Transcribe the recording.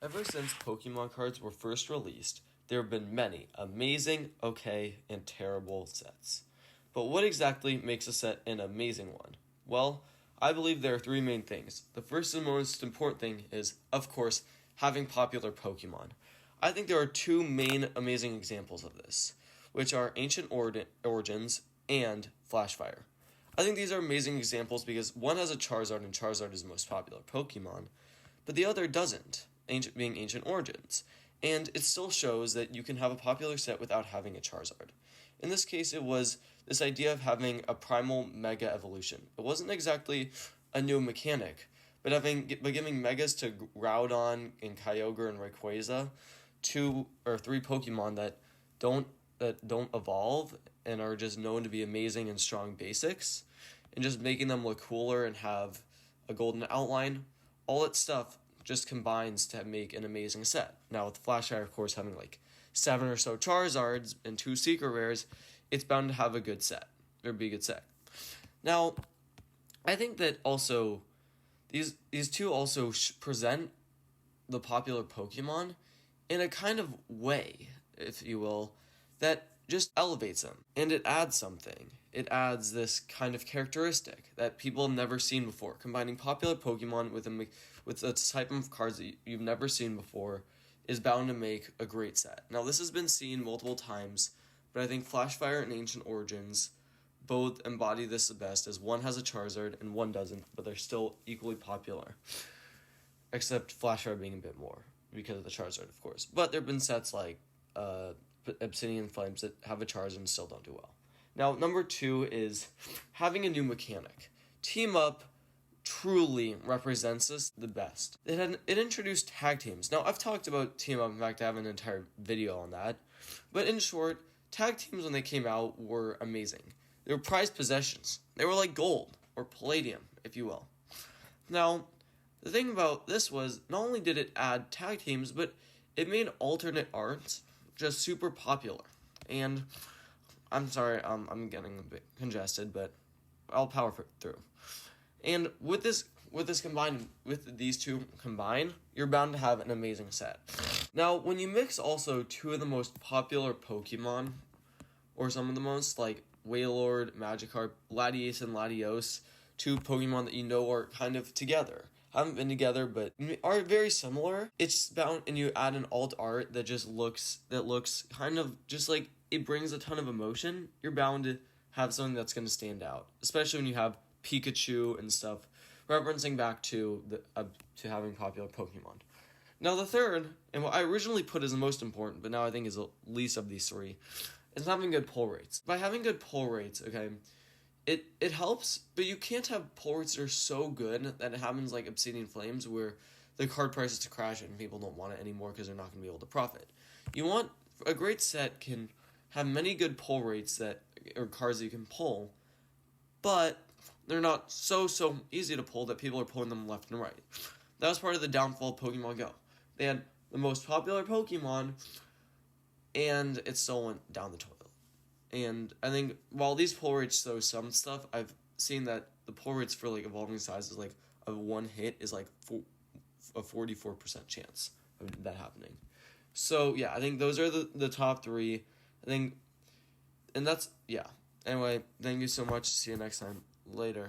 Ever since Pokemon cards were first released, there have been many amazing, okay, and terrible sets. But what exactly makes a set an amazing one? Well, I believe there are three main things. The first and most important thing is, of course, having popular Pokemon. I think there are two main amazing examples of this, which are Ancient Origins and Flashfire. I think these are amazing examples because one has a Charizard and Charizard is the most popular Pokemon, but the other doesn't, being Ancient Origins. And it still shows that you can have a popular set without having a Charizard. In this case, it was this idea of having a primal mega evolution. It wasn't exactly a new mechanic, but giving megas to Groudon and Kyogre and Rayquaza, two or three Pokemon that don't evolve and are just known to be amazing and strong basics, and just making them look cooler and have a golden outline, all that stuff just combines to make an amazing set. Now with Flashfire, of course, having like 7 or so Charizards and 2 Secret Rares, it's bound to have a good set, or be a good set. Now, I think that also these two also present the popular Pokemon in a kind of way, if you will, that just elevates them, and it adds something. It adds this kind of characteristic that people have never seen before. Combining popular Pokemon with a type of cards that you've never seen before is bound to make a great set. Now, this has been seen multiple times, but I think Flashfire and Ancient Origins both embody this the best, as one has a Charizard and one doesn't, but they're still equally popular. Except Flashfire being a bit more, because of the Charizard, of course. But there have been sets like Obsidian Flames that have a Charizard and still don't do well. Now, number 2 is having a new mechanic. Team Up truly represents this the best. It introduced tag teams. Now, I've talked about Team Up. In fact, I have an entire video on that. But in short, tag teams when they came out were amazing. They were prized possessions. They were like gold, or palladium, if you will. Now, the thing about this was, not only did it add tag teams, but it made alternate art just super popular. And I'm sorry, I'm getting a bit congested, but I'll power through. And with these two combined, you're bound to have an amazing set. Now, when you mix also two of the most popular Pokemon, or some of the most, like Wailord, Magikarp, Latias, and Latios, two Pokemon that you know are kind of together. Haven't been together, but are very similar. It's bound, and you add an alt art that looks kind of just like it brings a ton of emotion. You're bound to have something that's going to stand out, especially when you have Pikachu and stuff, referencing back to to having popular Pokemon. Now the third, and what I originally put as the most important, but now I think is the least of these three, is having good pull rates. By having good pull rates, okay, it helps, but you can't have pull rates that are so good that it happens like Obsidian Flames, where the card prices to crash and people don't want it anymore because they're not going to be able to profit. You want a great set can have many good pull rates or cards that you can pull, but they're not so easy to pull that people are pulling them left and right. That was part of the downfall of Pokemon Go. They had the most popular Pokemon, and it still went down the toilet. And I think while these pull rates show some stuff, I've seen that the pull rates for like evolving sizes, like of one hit, is like a 44% chance of that happening. So yeah, I think those are the top 3. I think, and that's, yeah. Anyway, thank you so much. See you next time. Later.